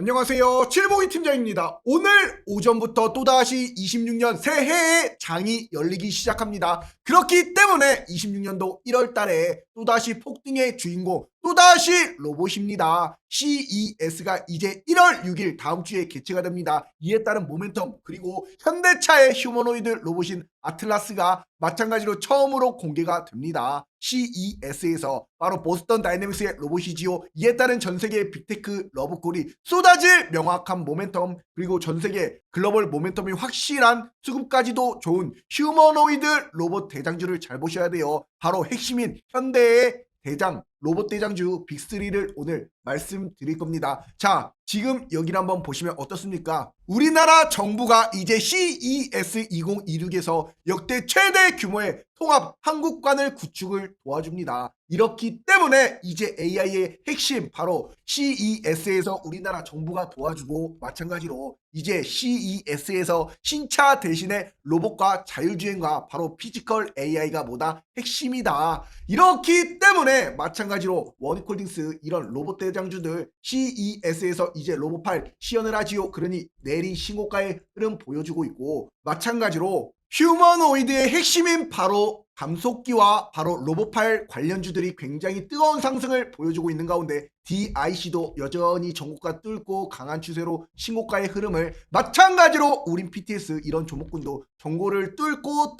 안녕하세요. 칠봉이 팀장입니다. 오늘 오전부터 또다시 26년 새해의 장이 열리기 시작합니다. 그렇기 때문에 26년도 1월 달에 또다시 폭등의 주인공 또다시 로봇입니다. CES가 이제 1월 6일 다음 주에 개최가 됩니다. 이에 따른 모멘텀 그리고 현대차의 휴머노이드 로봇인 아틀라스가 마찬가지로 처음으로 공개가 됩니다. CES에서 바로 보스턴 다이내믹스의 로봇이지요. 이에 따른 전세계 빅테크 러브콜이 쏟아질 명확한 모멘텀 그리고 전세계 글로벌 모멘텀이 확실한 수급까지도 좋은 휴머노이드 로봇 대장주를 잘 보셔야 돼요. 바로 핵심인 현대의 대장 로봇 대장주 빅3를 오늘 말씀드릴 겁니다. 자, 지금 여기를 한번 보시면 어떻습니까? 우리나라 정부가 이제 CES 2026에서 역대 최대 규모의 통합 한국관을 구축을 도와줍니다. 이렇기 때문에 이제 AI의 핵심 바로 CES에서 우리나라 정부가 도와주고 마찬가지로 이제 CES에서 신차 대신에 로봇과 자율주행과 바로 피지컬 AI가 뭐다? 핵심이다. 이렇기 때문에 마찬가지로 원익홀딩스 이런 로봇 대장주들 CES에서 이제 로봇8 시연을 하지요. 그러니 내리 신고가의 흐름 보여주고 있고 마찬가지로 휴머노이드의 핵심인 바로 감속기와 바로 로봇팔 관련주들이 굉장히 뜨거운 상승을 보여주고 있는 가운데 DIC도 여전히 전고가 뚫고 강한 추세로 신고가의 흐름을 마찬가지로 우린 PTS 이런 종목군도 전고를 뚫고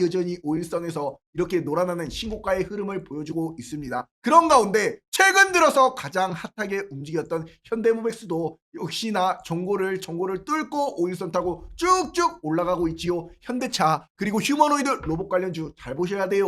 여전히 5일선에서 이렇게 놀아나는 신고가의 흐름을 보여주고 있습니다. 그런 가운데 최근 들어서 가장 핫하게 움직였던 현대모백스도 역시나 전고를 뚫고 5일선 타고 쭉쭉 올라가고 있지요. 현대차 그리고 휴머노이드 로봇 관련주 잘 보셔야 돼요.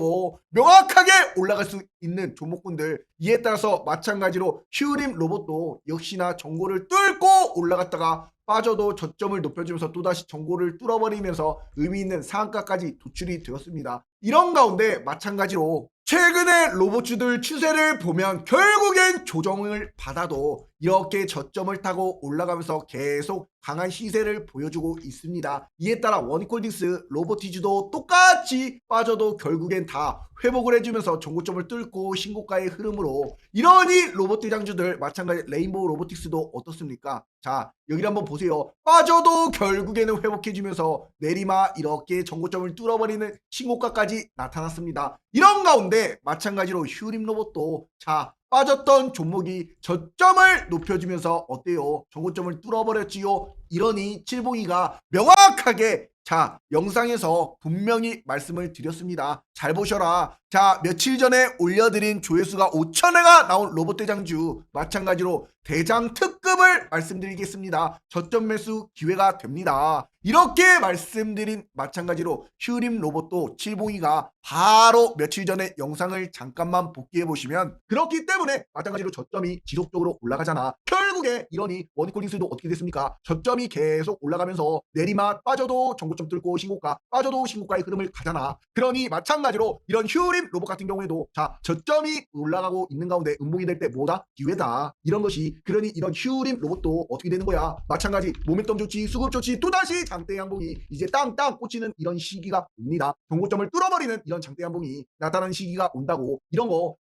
명확하게 올라갈 수 있는 종목군들 이에 따라서 마찬가지로 휴림 로봇도 역시나 전고를 뚫고 올라갔다가 빠져도 저점을 높여주면서 또다시 전고를 뚫어버리면서 의미 있는 상한가까지 도출이 되었습니다. 이런 가운데 마찬가지로 최근에 로봇주들 추세를 보면 결국엔 조정을 받아도 이렇게 저점을 타고 올라가면서 계속 강한 시세를 보여주고 있습니다. 이에 따라 원익홀딩스 로보티즈도 똑같이 빠져도 결국엔 다 회복을 해주면서 전고점을 뚫고 신고가의 흐름으로 이러니 로봇 대장주들 마찬가지 레인보우 로보틱스도 어떻습니까? 자, 여기를 한번 보세요. 빠져도 결국에는 회복해주면서 내리마 이렇게 전고점을 뚫어버리는 신고가까지 나타났습니다. 이런 가운데 마찬가지로 휴림 로봇도 자 빠졌던 종목이 저점을 높여주면서 어때요? 전고점을 뚫어버렸지요. 이러니 칠봉이가 명확하게 자 영상에서 분명히 말씀을 드렸습니다. 잘 보셔라. 자 며칠 전에 올려드린 조회수가 5,000회가 나온 로봇 대장주 마찬가지로 대장 특급을 말씀드리겠습니다. 저점 매수 기회가 됩니다. 이렇게 말씀드린 마찬가지로 휴림 로봇도 칠봉이가 바로 며칠 전에 영상을 잠깐만 복귀해 보시면 그렇기 때문에 마찬가지로 저점이 지속적으로 올라가잖아. 결국에 이러니 원익홀딩스도 어떻게 됐습니까? 저점이 계속 올라가면서 내리막 빠져도 전고점 뚫고 신고가 빠져도 신고가의 흐름을 가잖아. 그러니 마찬가지로 이런 휴림 로봇 같은 경우에도 자 저점이 올라가고 있는 가운데 음봉이 될 때 뭐다? 기회다. 이런 것이 그러니 이런 휴림 로봇도 어떻게 되는 거야? 마찬가지 모멘텀 좋지 수급 좋지 또다시 장대 양봉이 이제 땅땅 꽂히는 이런 시기가 옵니다. 전고점을 뚫어버리는 이런 장대 양봉이 나타나는 시기가 온다고. 이런 거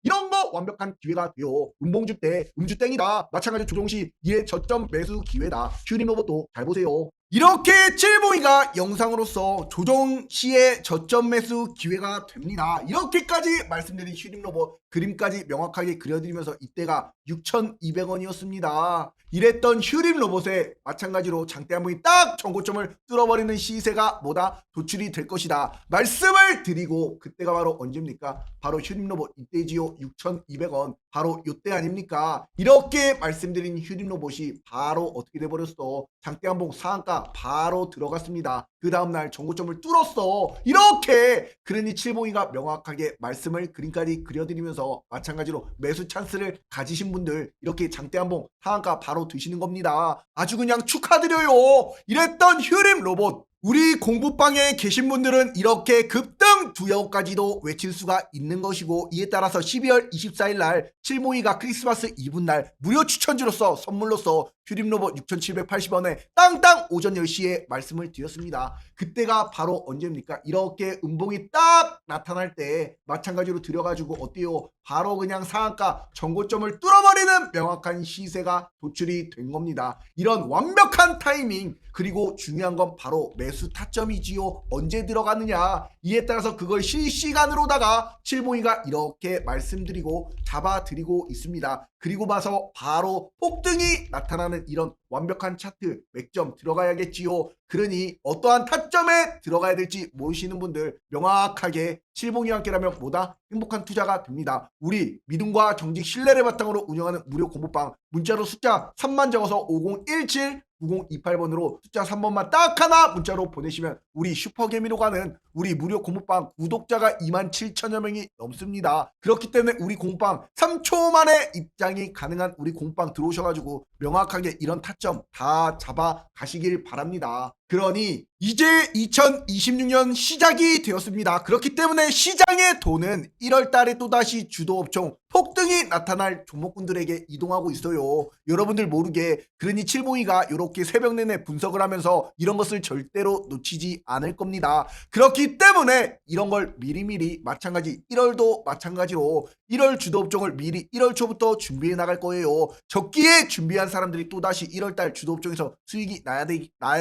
완벽한 기회가 돼요. 음봉주 때 음주 땡이다. 마찬가지 조정시 이에 저점 매수 기회다. 휴림 로봇도 잘 보세요. 이렇게 칠봉이가 영상으로서 조정 시에 저점 매수 기회가 됩니다. 이렇게까지 말씀드린 휴림 로봇 그림까지 명확하게 그려드리면서 이때가 6,200원이었습니다. 이랬던 휴림 로봇에 마찬가지로 장대 한봉이 딱 전고점을 뚫어버리는 시세가 뭐다? 도출이 될 것이다. 말씀을 드리고 그때가 바로 언제입니까? 바로 휴림 로봇 이때지요. 6,200원 바로 이때 아닙니까? 이렇게 말씀드린 휴림 로봇이 바로 어떻게 돼버렸어? 장대 한봉 상한가 바로 들어갔습니다. 그 다음날 전고점을 뚫었어. 이렇게 그러니 칠봉이가 명확하게 말씀을 그림까지 그려드리면서 마찬가지로 매수 찬스를 가지신 분들 이렇게 장대 한봉 상한가 바로 드시는 겁니다. 아주 그냥 축하드려요. 이랬던 휴림 로봇 우리 공부방에 계신 분들은 이렇게 급등 두여까지도 외칠 수가 있는 것이고, 이에 따라서 12월 24일 날 칠모이가 크리스마스 이브 날 무료 추천주로서 선물로서 휴림로봇 6,780원에 땅땅 오전 10시에 말씀을 드렸습니다. 그때가 바로 언제입니까? 이렇게 음봉이 딱 나타날 때 마찬가지로 들여가지고 어때요? 바로 그냥 상한가 전고점을 뚫어버리는 명확한 시세가 도출이 된 겁니다. 이런 완벽한 타이밍, 그리고 중요한 건 바로 매수 타점이지요. 언제 들어가느냐, 이에 따라서 그걸 실시간으로다가 칠모이가 이렇게 말씀드리고 잡아드리고 있습니다. 그리고 봐서 바로 폭등이 나타나는 이런 완벽한 차트 맥점 들어가야겠지요. 그러니 어떠한 타점에 들어가야 될지 모르시는 분들 명확하게 칠봉이와 함께라면 뭐다? 행복한 투자가 됩니다. 우리 믿음과 정직 신뢰를 바탕으로 운영하는 무료 공부방, 문자로 숫자 3만 적어서 5017 9028번으로 숫자 3번만 딱 하나 문자로 보내시면 우리 슈퍼개미로 가는 우리 무료 공부방 구독자가 27,000여 명이 넘습니다. 그렇기 때문에 우리 공부방 3초 만에 입장이 가능한 우리 공부방 들어오셔가지고 명확하게 이런 타점 다 잡아 가시길 바랍니다. 그러니 이제 2026년 시작이 되었습니다. 그렇기 때문에 시장의 돈은 1월달에 또다시 주도업종 폭등이 나타날 종목군들에게 이동하고 있어요. 여러분들 모르게. 그러니 칠봉이가 이렇게 새벽 내내 분석을 하면서 이런 것을 절대로 놓치지 않을 겁니다. 그렇기 때문에 이런 걸 미리미리, 마찬가지 1월도 마찬가지로 1월 주도업종을 미리 1월 초부터 준비해 나갈 거예요. 적기에 준비한 사람들이 또다시 1월달 주도업종에서 수익이 나야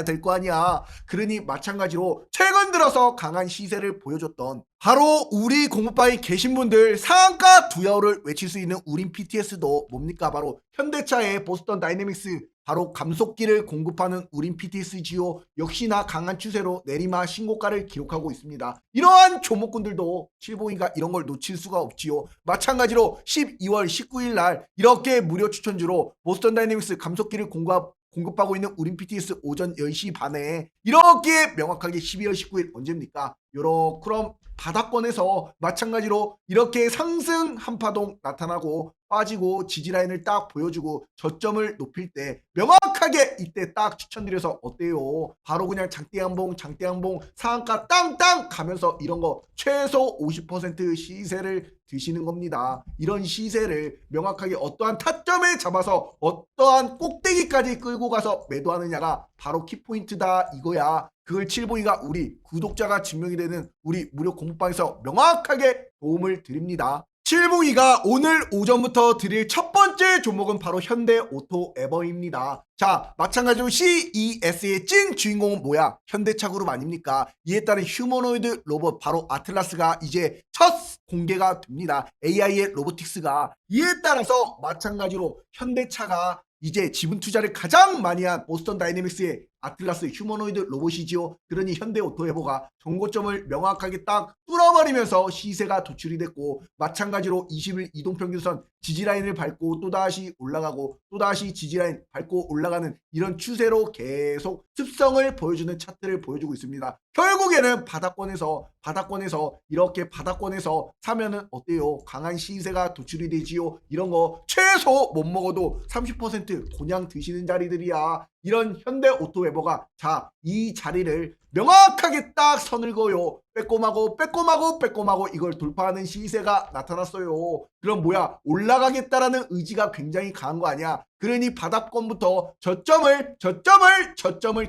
될 거 아니야. 그러니 마찬가지로 최근 들어서 강한 시세를 보여줬던 바로 우리 공부방에 계신 분들 상한가 두야호를 외칠 수 있는 우린 PTS도 뭡니까? 바로 현대차의 보스턴 다이내믹스, 바로 감속기를 공급하는 우린 PTS지요. 역시나 강한 추세로 내리막 신고가를 기록하고 있습니다. 이러한 종목군들도 칠봉이가 이런 걸 놓칠 수가 없지요. 마찬가지로 12월 19일 날 이렇게 무료 추천주로 보스턴 다이내믹스 감속기를 공급하고 있는 우린 PTS 오전 10시 반에 이렇게 명확하게 12월 19일 언제입니까? 그럼 바닥권에서 마찬가지로 이렇게 상승 한파동 나타나고 빠지고 지지라인을 딱 보여주고 저점을 높일 때 명확하게 이때 딱 추천드려서 어때요? 바로 그냥 장대양봉 상한가 땅땅 가면서 이런 거 최소 50% 시세를 드시는 겁니다. 이런 시세를 명확하게 어떠한 타점에 잡아서 어떠한 꼭대기까지 끌고 가서 매도하느냐가 바로 키포인트다 이거야. 그걸 칠봉이가 우리 구독자가 증명이 되는 우리 무료 공부방에서 명확하게 도움을 드립니다. 칠봉이가 오늘 오전부터 드릴 첫 번째 종목은 바로 현대오토에버입니다. 자, 마찬가지로 CES의 찐 주인공은 뭐야? 현대차 그룹 아닙니까? 이에 따른 휴머노이드 로봇 바로 아틀라스가 이제 첫 공개가 됩니다. AI의 로보틱스가. 이에 따라서 마찬가지로 현대차가 이제 지분 투자를 가장 많이 한 보스턴 다이내믹스의 아틀라스 휴머노이드 로봇이지요. 그러니 현대오토에버가 정고점을 명확하게 딱 뚫어버리면서 시세가 도출이 됐고, 마찬가지로 20일 이동평균선 지지라인을 밟고 또다시 올라가고 또다시 지지라인 밟고 올라가는 이런 추세로 계속 습성을 보여주는 차트를 보여주고 있습니다. 결국에는 바닥권에서 이렇게 바닥권에서 사면은 어때요? 강한 시세가 도출이 되지요. 이런 거 최소 못 먹어도 30% 곤양 드시는 자리들이야. 이런 현대오토에버가 자, 이 자리를 명확하게 딱 선을 그어요. 빼꼼하고 이걸 돌파하는 시세가 나타났어요. 그럼 뭐야? 올라가겠다라는 의지가 굉장히 강한 거 아니야? 그러니 바닥권부터 저점을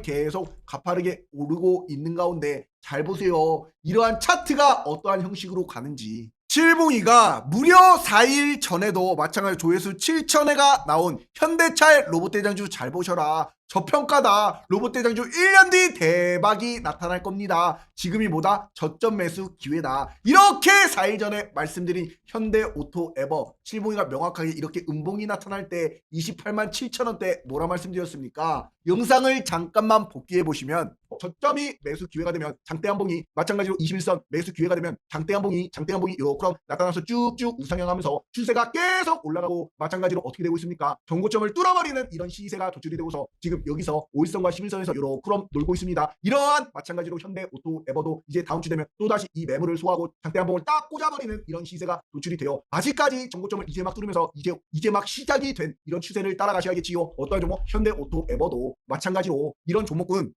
계속 가파르게 오르고 있는 가운데 잘 보세요. 이러한 차트가 어떠한 형식으로 가는지. 칠봉이가 무려 4일 전에도 마찬가지로 조회수 7,000회가 나온 현대차의 로봇대장주 잘 보셔라. 저평가다. 로봇대장주 1년 뒤 대박이 나타날 겁니다. 지금이 뭐다? 저점 매수 기회다. 이렇게 4일 전에 말씀드린 현대오토에버 칠봉이가 명확하게 이렇게 음봉이 나타날 때 28만 7천원대 뭐라 말씀드렸습니까? 영상을 잠깐만 복귀해 보시면 저점이 매수 기회가 되면 장대 한봉이 마찬가지로 21선 매수 기회가 되면 장대 한봉이 요렇게 나타나서 쭉쭉 우상향하면서 추세가 계속 올라가고, 마찬가지로 어떻게 되고 있습니까? 정고점을 뚫어버리는 이런 시세가 도출이 되고서 지금 지금 여기서 5일선과 11선에서 요렇게 놀고 있습니다. 이러한 마찬가지로 현대 오토 에버도 이제 다음 주 되면 또다시 이 매물을 소화하고 장대 한 봉을 딱 꽂아버리는 이런 시세가 도출이 돼요. 아직까지 전고점을 이제 막 뚫으면서 이제 막 시작이 된 이런 추세를 따라가셔야겠지요. 어떤 종목? 현대 오토 에버도 마찬가지로 이런 종목은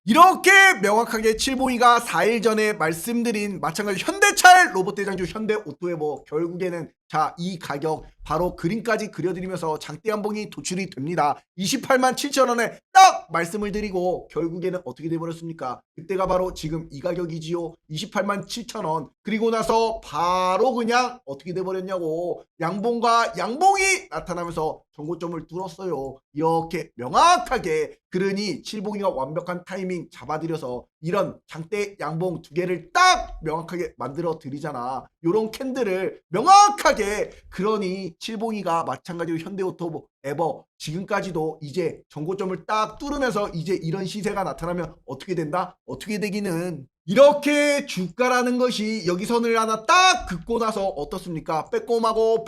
이렇게 명확하게 칠봉이가 4일 전에 말씀드린 마찬가지 현대차일 로봇 대장주 현대 오토에버 결국에는 자, 이 가격 바로 그림까지 그려드리면서 장대 한 봉이 도출이 됩니다. 28만 7천 원에 딱 말씀을 드리고 결국에는 어떻게 돼버렸습니까? 그때가 바로 지금 이 가격이지요. 28만 7천 원. 그리고 나서 바로 그냥 어떻게 돼버렸냐고 양봉과 양봉이 나타나면서 전고점을 뚫었어요. 이렇게 명확하게 그러니 칠봉이가 완벽한 타이밍 잡아들여서 이런 장대 양봉 두 개를 딱 명확하게 만들어 드리잖아. 요런 캔들을 명확하게 그러니 칠봉이가 마찬가지로 현대오토 에버 지금까지도 이제 전고점을 딱 뚫으면서 이제 이런 시세가 나타나면 어떻게 된다? 어떻게 되기는 이렇게 주가라는 것이 여기 선을 하나 딱 긋고 나서 어떻습니까? 빼꼼하고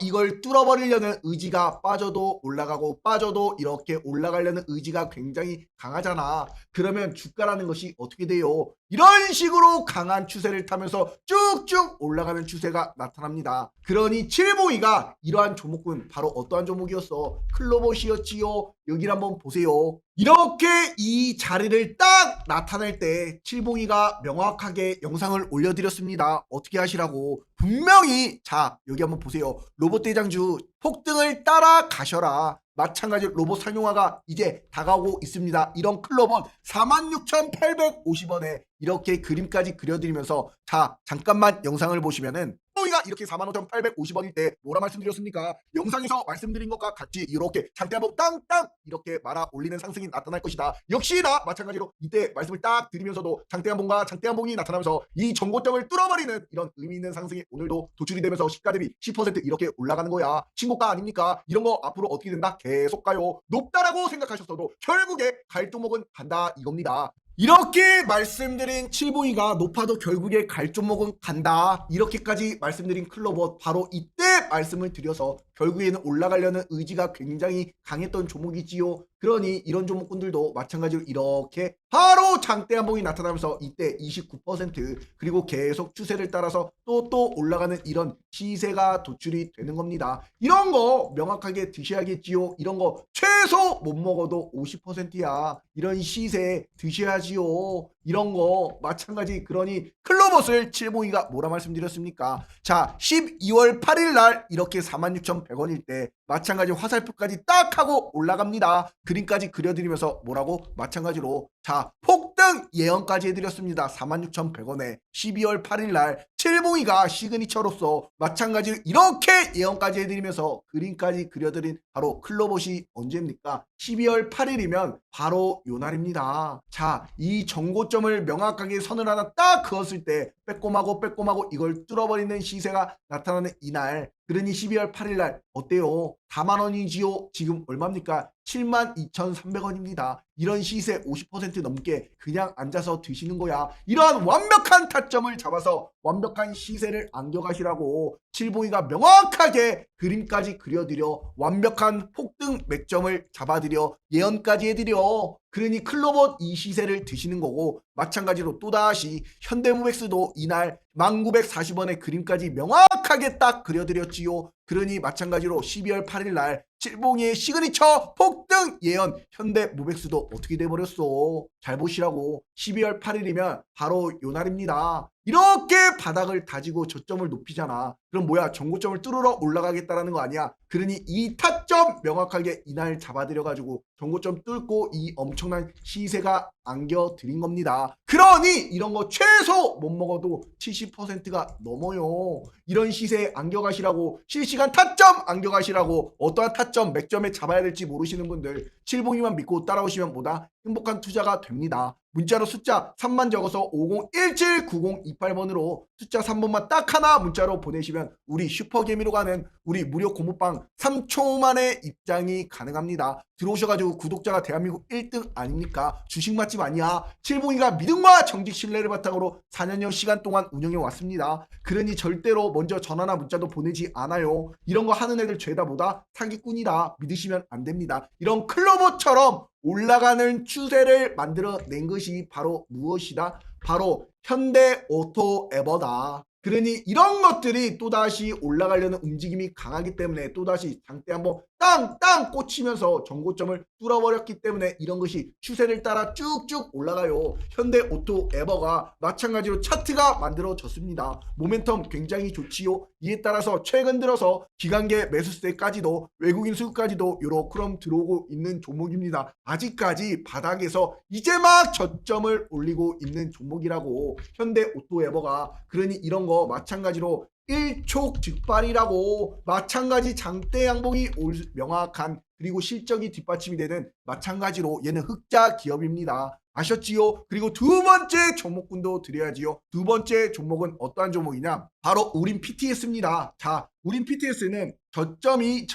이걸 뚫어버리려는 의지가 빠져도 올라가고 빠져도 이렇게 올라가려는 의지가 굉장히 강하잖아. 그러면 주가라는 것이 어떻게 돼요? 이런 식으로 강한 추세를 타면서 쭉쭉 올라가는 추세가 나타납니다. 그러니 칠봉이가 이러한 종목군 바로 어떠한 종목이었어? 클로봇이었지요. 여기를 한번 보세요. 이렇게 이 자리를 딱 나타낼 때 칠봉이가 명확하게 영상을 올려드렸습니다. 어떻게 하시라고? 분명히 자 여기 한번 보세요. 로봇 대장주 폭등을 따라가셔라. 마찬가지로 로봇 상용화가 이제 다가오고 있습니다. 이런 클럽은 46,850원에 이렇게 그림까지 그려드리면서 자 잠깐만 영상을 보시면은 가 이렇게 45,850원일 때 뭐라 말씀드렸습니까? 영상에서 말씀드린 것과 같이 이렇게 장대 한번 땅땅 이렇게 말아 올리는 상승이 나타날 것이다. 역시나 마찬가지로 이때 말씀을 딱 드리면서도 장대 한봉과 장대 한봉이 나타나면서 이 전고점을 뚫어버리는 이런 의미 있는 상승이 오늘도 도출이 되면서 시가 대비 10% 이렇게 올라가는 거야. 신고가 아닙니까? 이런 거 앞으로 어떻게 된다? 계속 가요. 높다라고 생각하셨어도 결국에 갈 종목은 간다 이겁니다. 이렇게 말씀드린 칠봉이가 높아도 결국에 갈 종목은 간다. 이렇게까지 말씀드린 클로봇 바로 이때 말씀을 드려서 결국에는 올라가려는 의지가 굉장히 강했던 종목이지요. 그러니 이런 종목군들도 마찬가지로 이렇게 바로 장대 한봉이 나타나면서 이때 29% 그리고 계속 추세를 따라서 또 올라가는 이런 시세가 도출이 되는 겁니다. 이런 거 명확하게 드셔야겠지요. 이런 거 최소 못 먹어도 50%야. 이런 시세 드셔야지요. 이런 거 마찬가지. 그러니 클로봇을 칠봉이가 뭐라 말씀드렸습니까? 자 12월 8일 날 이렇게 46,100원일 때 마찬가지 화살표까지 딱 하고 올라갑니다. 그림까지 그려드리면서 뭐라고? 마찬가지로 자 폭등 예언까지 해드렸습니다. 46,100원에 12월 8일 날 칠봉이가 시그니처로서 마찬가지로 이렇게 예언까지 해드리면서 그림까지 그려드린 바로 클로봇이 언제입니까? 12월 8일이면 바로 요 날입니다. 자, 이 정고점을 명확하게 선을 하나 딱 그었을 때 빼꼼하고 이걸 뚫어버리는 시세가 나타나는 이날 그러니 12월 8일 날 어때요? 4만 원이지요? 지금 얼마입니까? 72,300원입니다. 이런 시세 50% 넘게 그냥 앉아서 드시는 거야. 이러한 완벽한 타점을 잡아서 완벽한 시세를 안겨가시라고 칠봉이가 명확하게 그림까지 그려드려 완벽한 폭등 맥점을 잡아드려 예언까지 해드려. 그러니 클로봇 이 시세를 드시는 거고 마찬가지로 또다시 현대무백스도 이날 1940원의 그림까지 명확하게 딱 그려드렸지요. 그러니 마찬가지로 12월 8일 날 칠봉이의 시그니처 폭등 예언 현대무백스도 어떻게 돼버렸어. 잘 보시라고. 12월 8일이면 바로 요 날입니다. 이렇게 바닥을 다지고 저점을 높이잖아. 그럼 뭐야? 전고점을 뚫으러 올라가겠다라는 거 아니야? 그러니 이 타점 명확하게 이날 잡아들여가지고 전고점 뚫고 이 엄청난 시세가 안겨드린 겁니다. 그러니 이런 거 최소 못 먹어도 70%가 넘어요. 이런 시세에 안겨가시라고 실시간 타점 안겨가시라고 어떠한 타점 맥점에 잡아야 될지 모르시는 분들 칠봉이만 믿고 따라오시면 뭐다? 행복한 투자가 됩니다. 문자로 숫자 3만 적어서 50179028번으로 숫자 3번만 딱 하나 문자로 보내시면 우리 슈퍼개미로 가는 우리 무료 고무빵 3초 만에 입장이 가능합니다. 들어오셔가지고 구독자가 대한민국 1등 아닙니까? 주식 맛집 아니야. 칠봉이가 믿음과 정직 신뢰를 바탕으로 4년여 시간 동안 운영해 왔습니다. 그러니 절대로 먼저 전화나 문자도 보내지 않아요. 이런 거 하는 애들 죄다 뭐다? 사기꾼이다. 믿으시면 안 됩니다. 이런 클로버처럼 올라가는 추세를 만들어낸 것이 바로 무엇이다? 바로 현대오토에버다. 그러니 이런 것들이 또다시 올라가려는 움직임이 강하기 때문에 또다시 장대 한번 땅땅 꽂히면서 전고점을 뚫어버렸기 때문에 이런 것이 추세를 따라 쭉쭉 올라가요. 현대오토에버가 마찬가지로 차트가 만들어졌습니다. 모멘텀 굉장히 좋지요. 이에 따라서 최근 들어서 기관계 매수세까지도 외국인 수급까지도 요렇게 들어오고 있는 종목입니다. 아직까지 바닥에서 이제 막 저점을 올리고 있는 종목이라고 현대오토에버가. 그러니 이런 거 마찬가지로 일촉즉발이라고 마찬가지 장대 양봉이 명확한 그리고 실적이 뒷받침이 되는 마찬가지로 얘는 흑자 기업입니다. 아셨지요? 그리고 두 번째 종목군도 드려야지요. 두 번째 종목은 어떠한 종목이냐? 바로 우린 PTS입니다. 자, 우린 PTS는 저점이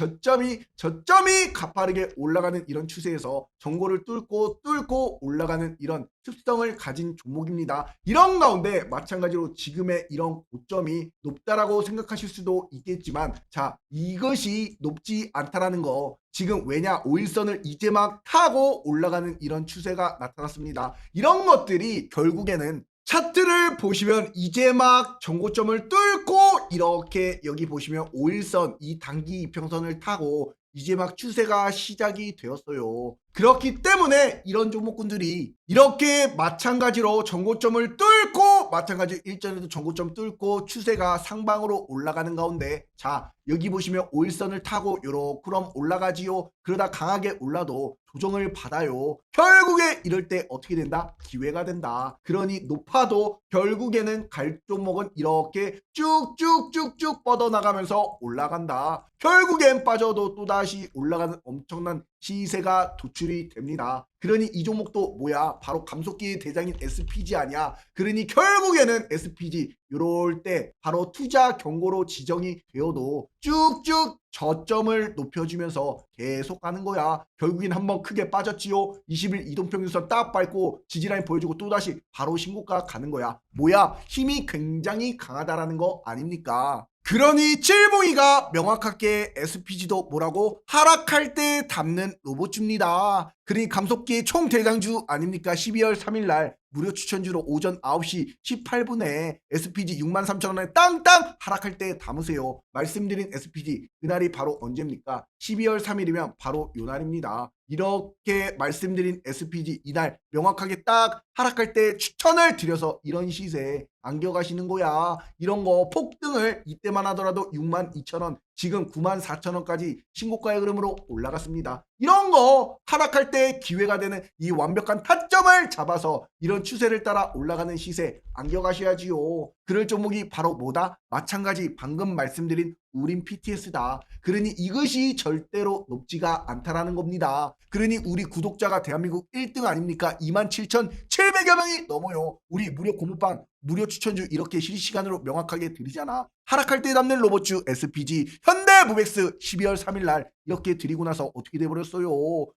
가파르게 올라가는 이런 추세에서 전고를 뚫고 올라가는 이런 특성을 가진 종목입니다. 이런 가운데 마찬가지로 지금의 이런 고점이 높다라고 생각하실 수도 있겠지만 자, 이것이 높지 않다라는 거 지금 왜냐? 5일선을 이제 막 타고 올라가는 이런 추세가 나타났습니다. 이런 것들이 결국에는 차트를 보시면 이제 막 전고점을 뚫고 이렇게 여기 보시면 5일선 이 단기 이평선을 타고 이제 막 추세가 시작이 되었어요. 그렇기 때문에 이런 종목군들이 이렇게 마찬가지로 전고점을 뚫고 마찬가지로 일전에도 전고점 뚫고 추세가 상방으로 올라가는 가운데 자 여기 보시면 5일선을 타고 요렇게 올라가지요. 그러다 강하게 올라도 조정을 받아요. 결국에 이럴 때 어떻게 된다? 기회가 된다. 그러니 높아도 결국에는 갈 종목은 이렇게 쭉쭉쭉쭉 뻗어나가면서 올라간다. 결국엔 빠져도 또다시 올라가는 엄청난 시세가 도출이 됩니다. 그러니 이 종목도 뭐야? 바로 감속기의 대장인 SPG 아니야? 그러니 결국에는 SPG 요럴 때 바로 투자 경고로 지정이 되어도 쭉쭉 저점을 높여주면서 계속 가는 거야. 결국엔 한번 크게 빠졌지요. 20일 이동평균선 딱 밟고 지지라인 보여주고 또다시 바로 신고가 가는 거야. 뭐야? 힘이 굉장히 강하다라는 거 아닙니까? 그러니 칠봉이가 명확하게 SPG도 뭐라고 하락할 때 담는 로봇주입니다. 그러니 감속기의 총 대장주 아닙니까? 12월 3일날 무료 추천주로 오전 9시 18분에 SPG 63,000원에 땅땅 하락할 때 담으세요. 말씀드린 SPG 그날이 바로 언제입니까? 12월 3일이면 바로 요 날입니다. 이렇게 말씀드린 SPG 이날 명확하게 딱 하락할 때 추천을 드려서 이런 시세에 안겨가시는 거야. 이런 거 폭등을 이때만 하더라도 62,000원 지금 94,000원까지 신고가의 흐름으로 올라갔습니다. 이런 거 하락할 때 기회가 되는 이 완벽한 타점을 잡아서 이런 추세를 따라 올라가는 시세 안겨가셔야지요. 그럴 종목이 바로 뭐다? 마찬가지 방금 말씀드린 우린 PTS다. 그러니 이것이 절대로 높지가 않다라는 겁니다. 그러니 우리 구독자가 대한민국 1등 아닙니까? 27,700여 명이 넘어요. 우리 무료 고무빵 무료 추천주 이렇게 실시간으로 명확하게 드리잖아. 하락할 때 담는 로봇주 SPG 현대모백스 12월 3일날 이렇게 드리고 나서 어떻게 돼버렸어요.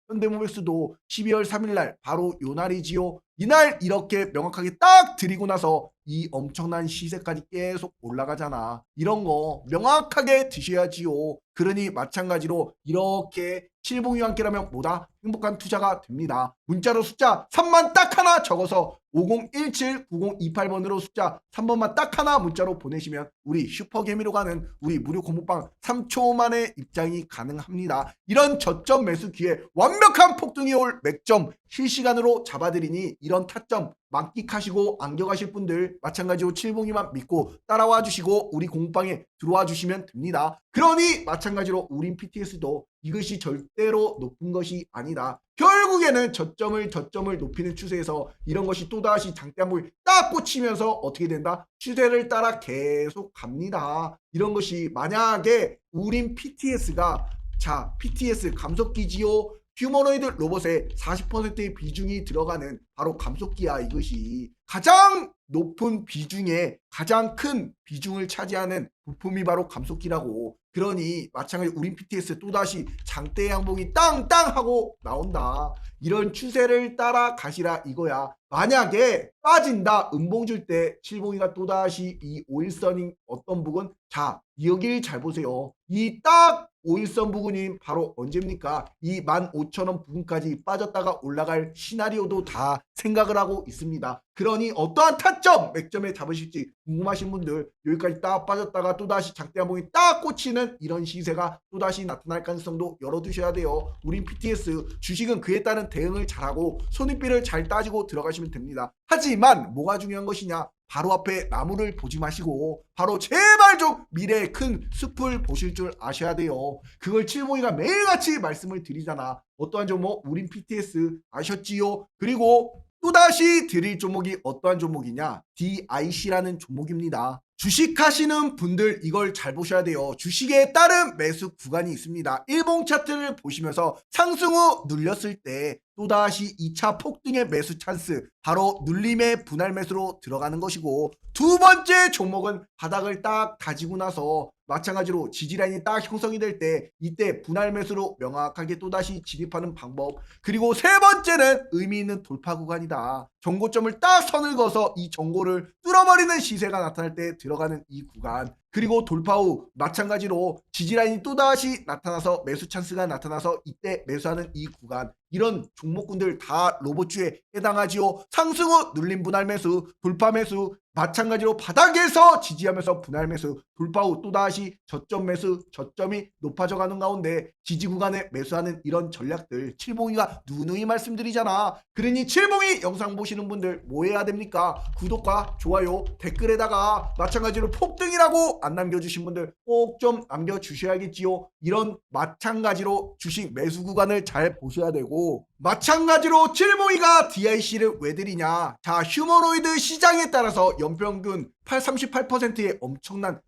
현대모백스도 12월 3일날 바로 요 날이지요. 이날 이렇게 명확하게 딱 드리고 나서 이 엄청난 시세까지 계속 올라가잖아. 이런 거 명확하게 드셔야지요. 그러니 마찬가지로 이렇게 칠봉이와 함께라면 뭐다? 행복한 투자가 됩니다. 문자로 숫자 3만 딱 하나 적어서 50179028번으로 숫자 3번만 딱 하나 문자로 보내시면 우리 슈퍼개미로 가는 우리 무료 공부방 3초 만에 입장이 가능합니다. 이런 저점 매수 기회 완벽한 폭등이 올 맥점 실시간으로 잡아드리니 이런 타점 만끽하시고 안겨가실 분들 마찬가지로 칠봉이만 믿고 따라와 주시고 우리 공방에 들어와 주시면 됩니다. 그러니 마찬가지로 우린 PTS도 이것이 절대로 높은 것이 아니다. 결국에는 저점을 높이는 추세에서 이런 것이 또다시 장대 한봉이 딱 꽂히면서 어떻게 된다? 추세를 따라 계속 갑니다. 이런 것이 만약에 우린 PTS가 자 PTS 감속기지요. 휴머노이드 로봇의 40%의 비중이 들어가는 바로 감속기야. 이것이 가장 높은 비중에 가장 큰 비중을 차지하는 부품이 바로 감속기라고. 그러니 마찬가지로 우린 PTS 또다시 장대 양봉이 땅땅 하고 나온다. 이런 추세를 따라 가시라 이거야. 만약에 빠진다 음봉 줄 때 칠봉이가 또다시 이 5일선인 어떤 부분, 자 여기를 잘 보세요. 이 딱 5일선 부근이 바로 언제입니까? 이 15,000원 부근까지 빠졌다가 올라갈 시나리오도 다 생각을 하고 있습니다. 그러니 어떠한 타점 맥점에 잡으실지 궁금하신 분들, 여기까지 딱 빠졌다가 또다시 장대 한봉이 딱 꽂히는 이런 시세가 또다시 나타날 가능성도 열어두셔야 돼요. 우린 PTS 주식은 그에 따른 대응을 잘하고 손익비를 잘 따지고 들어가시면 됩니다. 하지만 뭐가 중요한 것이냐? 바로 앞에 나무를 보지 마시고 바로 제발 좀 미래의 큰 숲을 보실 줄 아셔야 돼요. 그걸 칠봉이가 매일같이 말씀을 드리잖아. 어떠한 종목? 우린 PTS 아셨지요? 그리고 또다시 드릴 종목이 어떠한 종목이냐? DIC라는 종목입니다. 주식하시는 분들 이걸 잘 보셔야 돼요. 주식에 따른 매수 구간이 있습니다. 일봉 차트를 보시면서 상승 후 눌렸을 때 또다시 2차 폭등의 매수 찬스, 바로 눌림의 분할 매수로 들어가는 것이고, 두 번째 종목은 바닥을 딱 다지고 나서 마찬가지로 지지라인이 딱 형성이 될 때 이때 분할 매수로 명확하게 또다시 진입하는 방법. 그리고 세 번째는 의미 있는 돌파 구간이다. 정고점을 딱 선을 그어서 이 정고를 뚫어버리는 시세가 나타날 때 들어가는 이 구간. 그리고 돌파 후 마찬가지로 지지라인이 또다시 나타나서 매수 찬스가 나타나서 이때 매수하는 이 구간. 이런 종목군들 다 로봇주에 해당하지요. 상승 후 눌림 분할 매수, 돌파 매수, 마찬가지로 바닥에서 지지하면서 분할 매수, 돌파 후 또다시 저점 매수, 저점이 높아져가는 가운데 지지 구간에 매수하는 이런 전략들 칠봉이가 누누이 말씀드리잖아. 그러니 칠봉이 영상 보시는 분들 뭐 해야 됩니까? 구독과 좋아요, 댓글에다가 마찬가지로 폭등이라고 안 남겨주신 분들 꼭 좀 남겨주셔야겠지요. 이런 마찬가지로 주식 매수 구간을 잘 보셔야 되고, 마찬가지로 칠봉이가 DIC를 왜 드리냐? 자, 휴머노이드 시장에 따라서 연평균 38%의 엄청난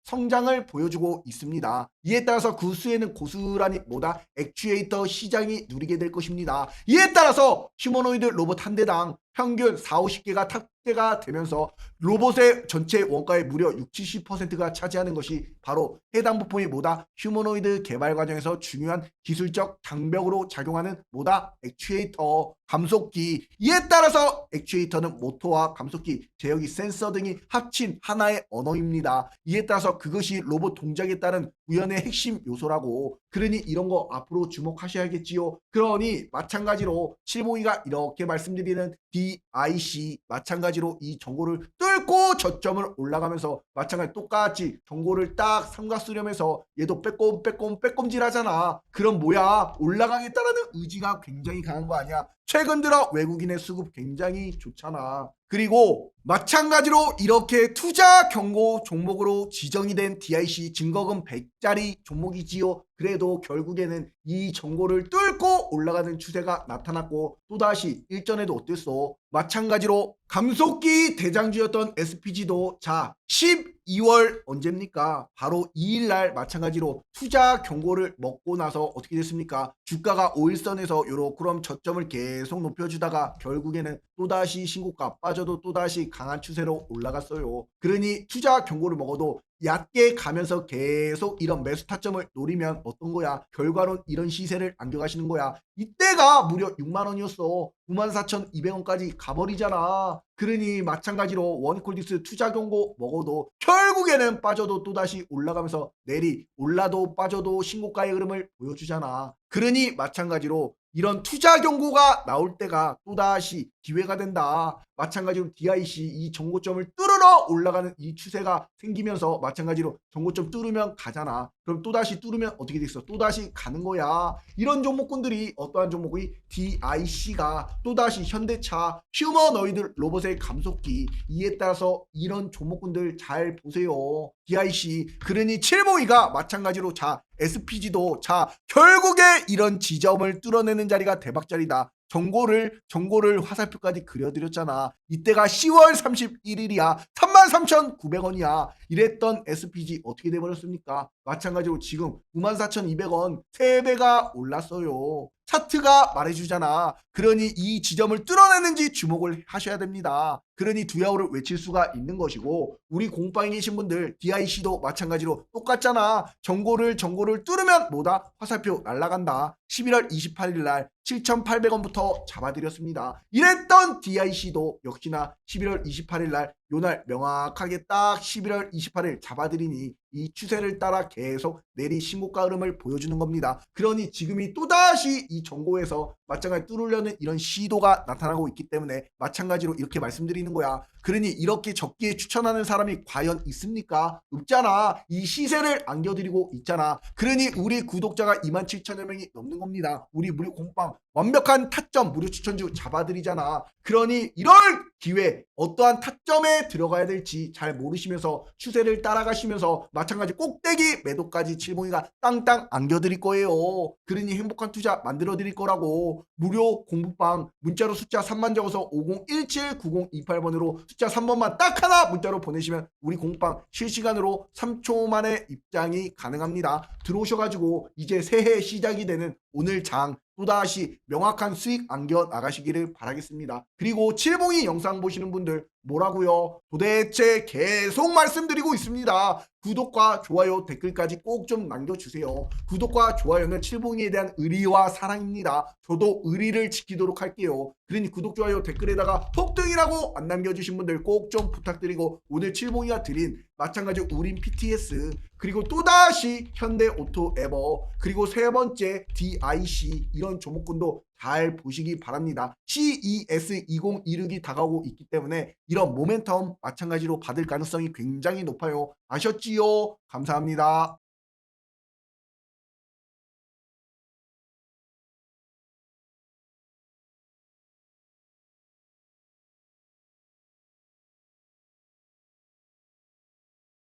성장을 보여주고 있습니다. 이에 따라서 그 수에는 고스란히 뭐다? 액추에이터 시장이 누리게 될 것입니다. 이에 따라서 휴머노이드 로봇 한 대당 평균 4, 50개가 탑재가 되면서 로봇의 전체 원가의 무려 60, 70%가 차지하는 것이 바로 해당 부품이 뭐다? 휴머노이드 개발 과정에서 중요한 기술적 장벽으로 작용하는 뭐다? 액추에이터, 감속기. 이에 따라서 액추에이터는 모터와 감속기, 제어기, 센서 등이 합친 하나의 언어입니다. 이에 따라서 그것이 로봇 동작에 따른 구현의 핵심 요소라고. 그러니 이런 거 앞으로 주목하셔야겠지요. 그러니 마찬가지로 칠봉이가 이렇게 말씀드리는 DIC 마찬가지로 이 정고를 뚫고 저점을 올라가면서 마찬가지 똑같이 정고를 딱 삼각수렴해서 얘도 빼꼼질 하잖아. 그럼 뭐야? 올라가겠다라는 의지가 굉장히 강한 거 아니야? 최근 들어 외국인의 수급 굉장히 좋잖아. 그리고 마찬가지로 이렇게 투자 경고 종목으로 지정이 된 DIC 증거금 100짜리 종목이지요. 그래도 결국에는 이 정고를 뚫고 올라가는 추세가 나타났고, 또다시 일전에도 어땠어? 마찬가지로 감속기 대장주였던 SPG도 자 12월 언제입니까? 바로 2일날 마찬가지로 투자 경고를 먹고 나서 어떻게 됐습니까? 주가가 5일선에서 요렇게 그럼 저점을 계속 높여주다가 결국에는 또다시 신고가 빠져도 또다시 강한 추세로 올라갔어요. 그러니 투자 경고를 먹어도 얕게 가면서 계속 이런 매수 타점을 노리면 어떤 거야? 결과론 이런 시세를 안겨가시는 거야. 이때가 무려 6만원이었어. 94,200원까지 가버리잖아. 그러니 마찬가지로 원이콜디스 투자 경고 먹어도 결국에는 빠져도 또다시 올라가면서 올라도 빠져도 신고가의 흐름을 보여주잖아. 그러니 마찬가지로 이런 투자 경고가 나올 때가 또다시 기회가 된다. 마찬가지로 DIC 이 정고점을 뚫으러 올라가는 이 추세가 생기면서 마찬가지로 정고점 뚫으면 가잖아. 그럼 또다시 뚫으면 어떻게 됐어? 또다시 가는 거야. 이런 종목군들이 어떠한 종목이 DIC가 또다시 현대차 휴머노이드 로봇의 감속기, 이에 따라서 이런 종목군들 잘 보세요. DIC 그러니 칠봉이가 마찬가지로 자 SPG도 자 결국에 이런 지점을 뚫어내는 자리가 대박자리다. 정고를 화살표까지 그려드렸잖아. 이때가 10월 31일이야. 3만 73,900원이야. 이랬던 SPG 어떻게 돼버렸습니까? 마찬가지로 지금 94,200원 3배가 올랐어요. 차트가 말해주잖아. 그러니 이 지점을 뚫어내는지 주목을 하셔야 됩니다. 그러니 두야호를 외칠 수가 있는 것이고, 우리 공방에 계신 분들 DIC도 마찬가지로 똑같잖아. 정고를 뚫으면 뭐다? 화살표 날라간다. 11월 28일 날 7,800원부터 잡아드렸습니다. 이랬던 DIC도 역시나 11월 28일 날 요날 명확하게 딱 11월 28일 잡아드리니 이 추세를 따라 계속 내리 신고가 흐름을 보여주는 겁니다. 그러니 지금이 또다시 이 정고에서 마찬가지 뚫으려는 이런 시도가 나타나고 있기 때문에 마찬가지로 이렇게 말씀드리는 거야. 그러니 이렇게 적기에 추천하는 사람이 과연 있습니까? 없잖아. 이 시세를 안겨드리고 있잖아. 그러니 우리 구독자가 27,000여 명이 넘는 겁니다. 우리 무료 공방 완벽한 타점 무료 추천주 잡아드리잖아. 그러니 이럴 기회, 어떠한 타점에 들어가야 될지 잘 모르시면서 추세를 따라가시면서 마찬가지 꼭대기 매도까지 칠봉이가 땅땅 안겨드릴 거예요. 그러니 행복한 투자 만들어 드릴 거라고. 무료 공부방 문자로 숫자 3만 적어서 50179028번으로 숫자 3번만 딱 하나 문자로 보내시면 우리 공부방 실시간으로 3초 만에 입장이 가능합니다. 들어오셔가지고 이제 새해 시작이 되는 오늘 장 또다시 명확한 수익 안겨 나가시기를 바라겠습니다. 그리고 칠봉이 영상 보시는 분들 뭐라고요? 도대체 계속 말씀드리고 있습니다. 구독과 좋아요 댓글까지 꼭 좀 남겨주세요. 구독과 좋아요는 칠봉이에 대한 의리와 사랑입니다. 저도 의리를 지키도록 할게요. 그러니 구독, 좋아요, 댓글에다가 폭등이라고 안 남겨주신 분들 꼭 좀 부탁드리고, 오늘 칠봉이가 드린 마찬가지 우린 PTS, 그리고 또다시 현대오토 에버, 그리고 세 번째 DIC 이런 종목군도 잘 보시기 바랍니다. CES 2026이 다가오고 있기 때문에 이런 모멘텀 마찬가지로 받을 가능성이 굉장히 높아요. 아셨지요? 감사합니다.